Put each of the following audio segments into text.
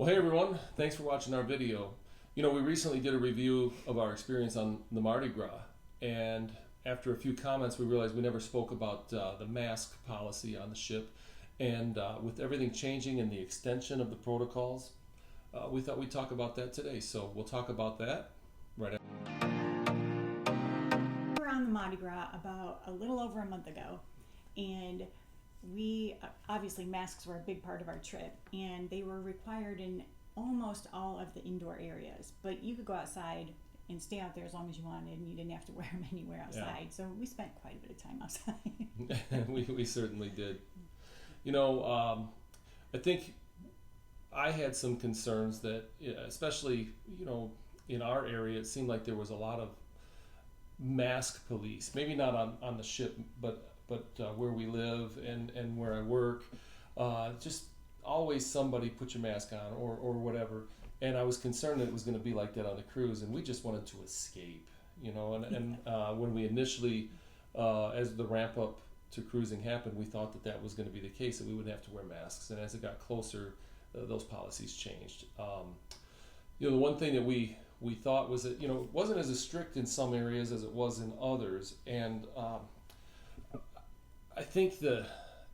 Well, hey everyone, thanks for watching our video. We recently did a review of our experience on the Mardi Gras, and after a few comments, we realized we never spoke about the mask policy on the ship. And with everything changing and the extension of the protocols, we thought we'd talk about that today. So we'll talk about that right after. We were on the Mardi Gras about a little over a month ago, and we obviously masks were a big part of our trip, and they were required in almost all of the indoor areas, but you could go outside and stay out there as long as you wanted, and you didn't have to wear them anywhere outside. Yeah. So we spent quite a bit of time outside. we certainly did. I think I had some concerns that, especially in our area, it seemed like there was a lot of mask police, maybe not on the ship, but where we live and where I work, just always somebody put your mask on or whatever. And I was concerned that it was going to be like that on the cruise, and we just wanted to escape, and when we initially, as the ramp up to cruising happened, we thought that was going to be the case, that we wouldn't have to wear masks. And as it got closer, those policies changed. The one thing that we thought was that, it wasn't as strict in some areas as it was in others. And I think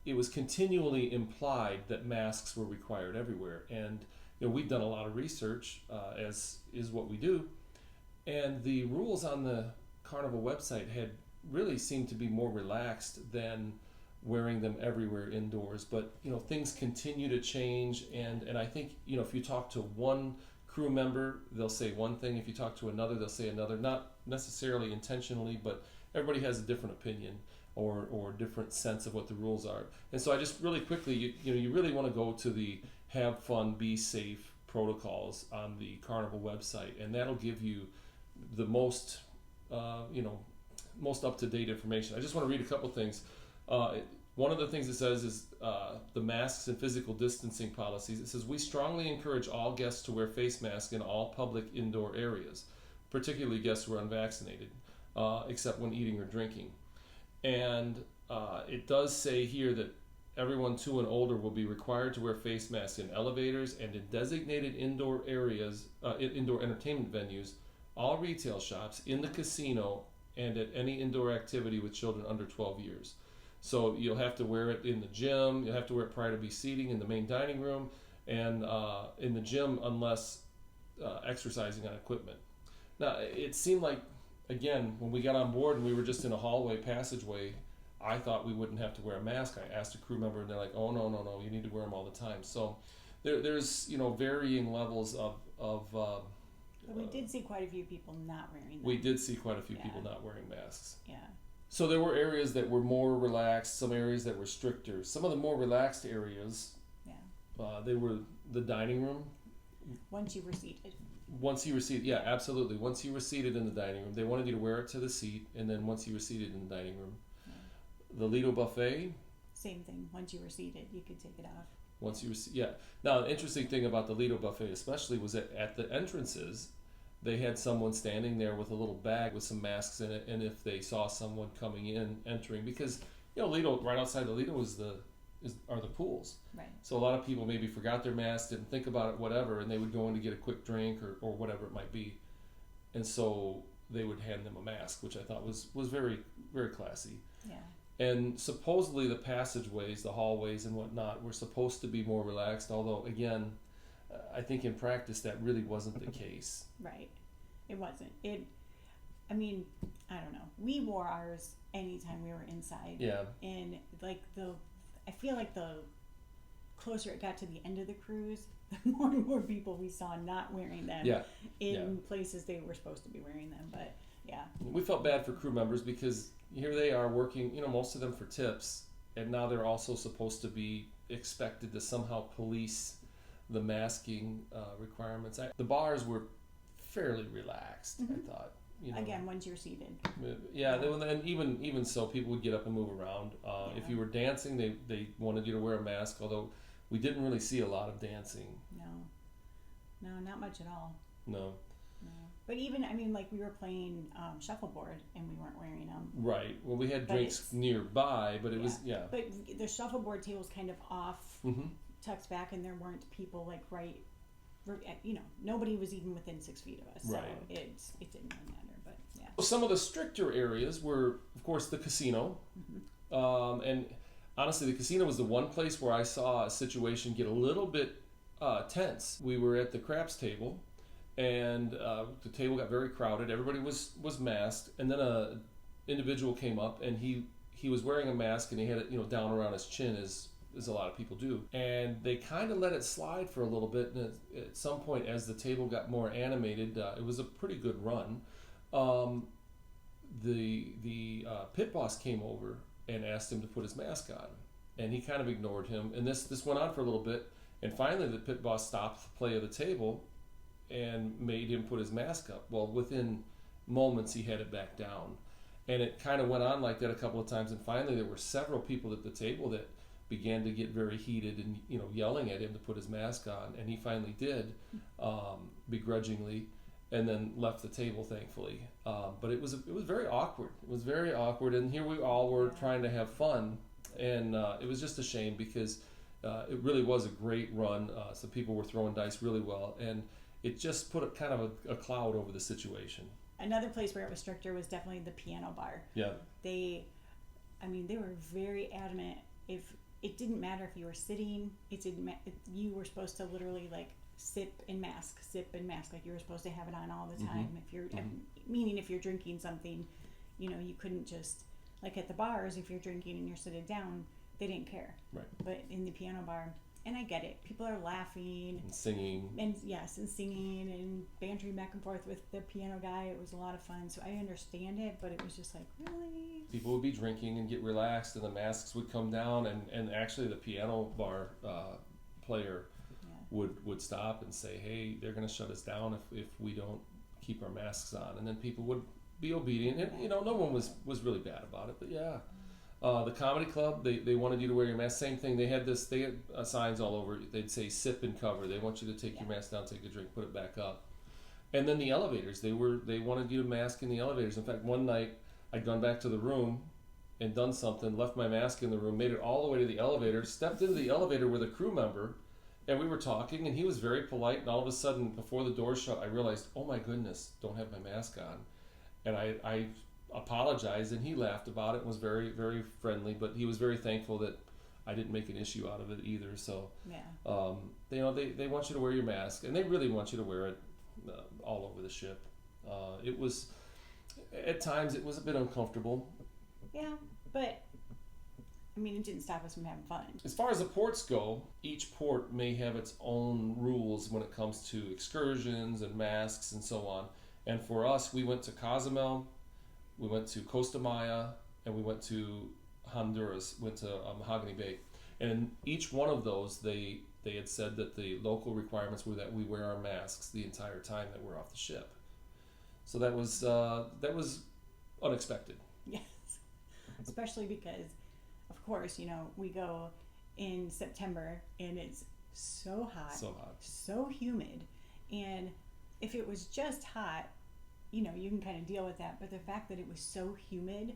it was continually implied that masks were required everywhere. And we've done a lot of research, as is what we do, and the rules on the Carnival website had really seemed to be more relaxed than wearing them everywhere indoors. But things continue to change, and I think if you talk to one crew member, they'll say one thing. If you talk to another, they'll say another. Not necessarily intentionally, but everybody has a different opinion or different sense of what the rules are. And so I just really quickly, you really want to go to the have fun, be safe protocols on the Carnival website, and that'll give you the most most up-to-date information. I just want to read a couple things. One of the things it says is the masks and physical distancing policies. It says, we strongly encourage all guests to wear face masks in all public indoor areas, particularly guests who are unvaccinated, except when eating or drinking. And it does say here that everyone 2 and older will be required to wear face masks in elevators and in designated indoor areas, indoor entertainment venues, all retail shops, in the casino, and at any indoor activity with children under 12 years. So you'll have to wear it in the gym, you'll have to wear it prior to be seating in the main dining room, and in the gym unless exercising on equipment. Now, it seemed like, again, when we got on board and we were just in a hallway passageway, I thought we wouldn't have to wear a mask. I asked a crew member, and they're like, oh, no, you need to wear them all the time. So there's varying levels of but we did see quite a few people not wearing them. We did see quite a few people not wearing masks. Yeah. So there were areas that were more relaxed, some areas that were stricter. Some of the more relaxed areas, they were the dining room. Once you were seated. Once you were seated, yeah, absolutely. Once you were seated in the dining room, they wanted you to wear it to the seat, and then once you were seated in the dining room. The Lido buffet. Same thing. Once you were seated, you could take it off. Once you were, Now, the interesting thing about the Lido buffet especially was that at the entrances, they had someone standing there with a little bag with some masks in it, and if they saw someone coming in, entering, because Lido, right outside the Lido are the pools. Right. So a lot of people maybe forgot their mask, didn't think about it, whatever, and they would go in to get a quick drink or whatever it might be, and so they would hand them a mask, which I thought was very, very classy. Yeah. And supposedly the passageways, the hallways and whatnot were supposed to be more relaxed, although again, I think in practice that really wasn't the case. Right. It wasn't. I don't know. We wore ours anytime we were inside. Yeah. And I feel like the closer it got to the end of the cruise, the more and more people we saw not wearing them in places they were supposed to be wearing them. But yeah. We felt bad for crew members because here they are working, most of them for tips, and now they're also supposed to be expected to somehow police the masking requirements. The bars were fairly relaxed, I thought. Again, once you're seated. Yeah, and even so, people would get up and move around. If you were dancing, they wanted you to wear a mask, although we didn't really see a lot of dancing. No, not much at all. No. But even, we were playing shuffleboard and we weren't wearing them. Right. Well, we had drinks nearby, but it was, But the shuffleboard table was kind of off, tucked back, and there weren't people right nobody was even within 6 feet of us, so Right. it didn't really matter. But yeah. Some of the stricter areas were, of course, the casino. And honestly, the casino was the one place where I saw a situation get a little bit tense. We were at the craps table, and the table got very crowded. Everybody was masked, and then a individual came up, and he was wearing a mask, and he had it down around his chin, as a lot of people do. And they kind of let it slide for a little bit, and at some point, as the table got more animated, it was a pretty good run. The pit boss came over and asked him to put his mask on, and he kind of ignored him. And this went on for a little bit, and finally the pit boss stopped the play of the table and made him put his mask up. Well, within moments he had it back down, and it kind of went on like that a couple of times. And finally there were several people at the table that began to get very heated and yelling at him to put his mask on, and he finally did, begrudgingly, and then left the table, thankfully. But it was very awkward. It was very awkward, and here we all were trying to have fun, and it was just a shame because it really was a great run. So people were throwing dice really well, and it just put kind of a cloud over the situation. Another place where it was stricter was definitely the piano bar. Yeah. They were very adamant. If it didn't matter if you were sitting, you were supposed to literally like sip and mask, like you were supposed to have it on all the time. If you're meaning if you're drinking something, you couldn't just, like at the bars, if you're drinking and you're sitting down, they didn't care. Right. But in the piano bar, and I get it, people are laughing and singing, and singing and bantering back and forth with the piano guy. It was a lot of fun, so I understand it, but it was just like, really? People would be drinking and get relaxed, and the masks would come down, and actually the piano bar player would stop and say, hey, they're going to shut us down if we don't keep our masks on. And then people would be obedient, and no one was really bad about it. But the comedy club, they wanted you to wear your mask. Same thing. They had signs all over. They'd say sip and cover. They want you to take your mask down, take a drink, put it back up. And then the elevators, they wanted you to mask in the elevators. In fact, one night I'd gone back to the room and done something, left my mask in the room, made it all the way to the elevator, stepped into the elevator with a crew member, and we were talking, and he was very polite, and all of a sudden, before the door shut, I realized, oh my goodness, don't have my mask on. And I apologized, and he laughed about it and was very, very friendly, but he was very thankful that I didn't make an issue out of it either. So, they want you to wear your mask, and they really want you to wear it all over the ship. It was, at times, it was a bit uncomfortable. Yeah, but it didn't stop us from having fun. As far as the ports go, each port may have its own rules when it comes to excursions and masks and so on. And for us, we went to Cozumel, we went to Costa Maya, and we went to Honduras, went to Mahogany Bay. And in each one of those, they had said that the local requirements were that we wear our masks the entire time that we're off the ship. So that was unexpected. Yes, especially because, of course, we go in September and it's so hot, so humid, and if it was just hot, you can kind of deal with that. But the fact that it was so humid,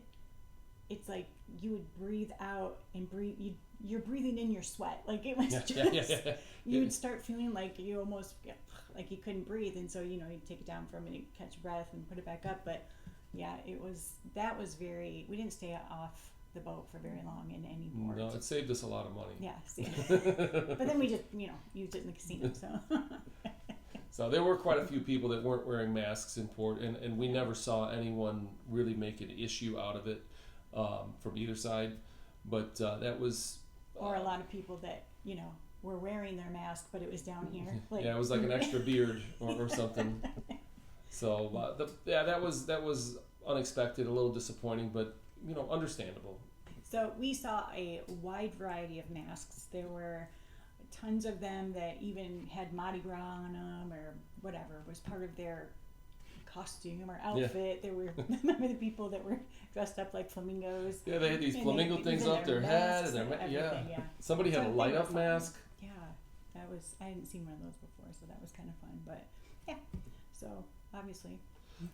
it's like you would breathe out and you're breathing in your sweat. Like it was you would start feeling like you almost like you couldn't breathe, and so you'd take it down for a minute, catch your breath, and put it back up. But that was very. We didn't stay off the boat for very long in any port. No, it saved us a lot of money. Yes, but then we just used it in the casino. So there were quite a few people that weren't wearing masks in port, and we never saw anyone really make an issue out of it from either side. But that was or a lot of people that were wearing their mask, but it was down here. Like, it was like an extra beard or something. So that was unexpected, a little disappointing, but understandable. So we saw a wide variety of masks. There were tons of them that even had Mardi Gras on them or whatever was part of their costume or outfit. There were remember the people that were dressed up like flamingos. Yeah, they had these flamingo things up their head and their Somebody had a light up mask. Yeah, I hadn't seen one of those before, so that was kind of fun. But yeah, so obviously.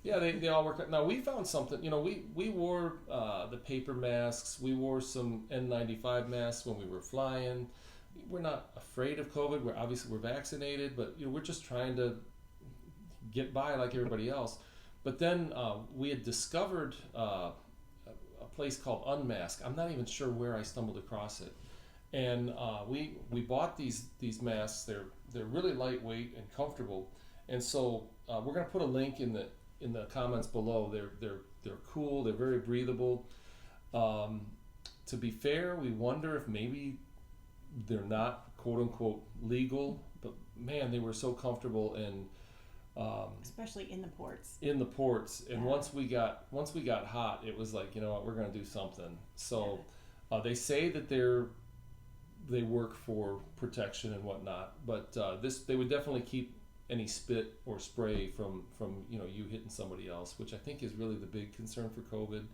Yeah, they all work. Now we found something. We wore the paper masks. We wore some N95 masks when we were flying. we're not afraid of COVID. We're vaccinated, but we're just trying to get by like everybody else. But then we had discovered a place called Unmasked. I'm not even sure where I stumbled across it, and we bought these masks. They're really lightweight and comfortable, and so we're gonna put a link in the comments below. They're cool. They're very breathable. To be fair, we wonder if maybe they're not quote unquote legal, but man, they were so comfortable and especially in the ports. And once we got hot, it was like, you know what, we're going to do something. So they say that they work for protection and whatnot, but they would definitely keep any spit or spray from you hitting somebody else, which I think is really the big concern for COVID.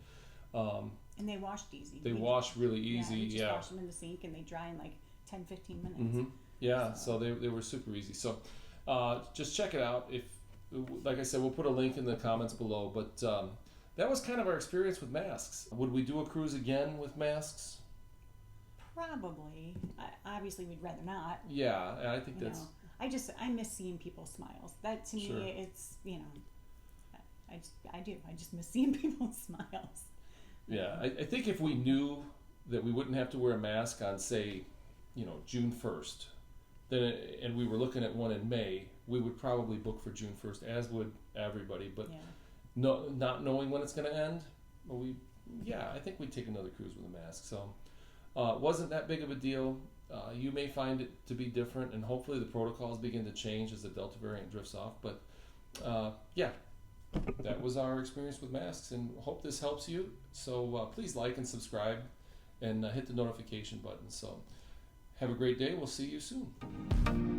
And they washed easy. They wash really easy. We just wash them in the sink and they dry in like 10-15 minutes. Mm-hmm. Yeah, so they were super easy. So just check it out. If, like I said, we'll put a link in the comments below. But that was kind of our experience with masks. Would we do a cruise again with masks? Probably. Obviously, we'd rather not. Yeah, and I think that's. I miss seeing people's smiles. That to Sure. me, it's I do. I just miss seeing people's smiles. Yeah, I think if we knew that we wouldn't have to wear a mask on, say, June 1st, then and we were looking at one in May, we would probably book for June 1st, as would everybody. But not knowing when it's going to end, I think we'd take another cruise with a mask. So it wasn't that big of a deal. You may find it to be different, and hopefully the protocols begin to change as the Delta variant drifts off. But that was our experience with masks, and hope this helps you. So please like and subscribe and hit the notification button. So have a great day. We'll see you soon.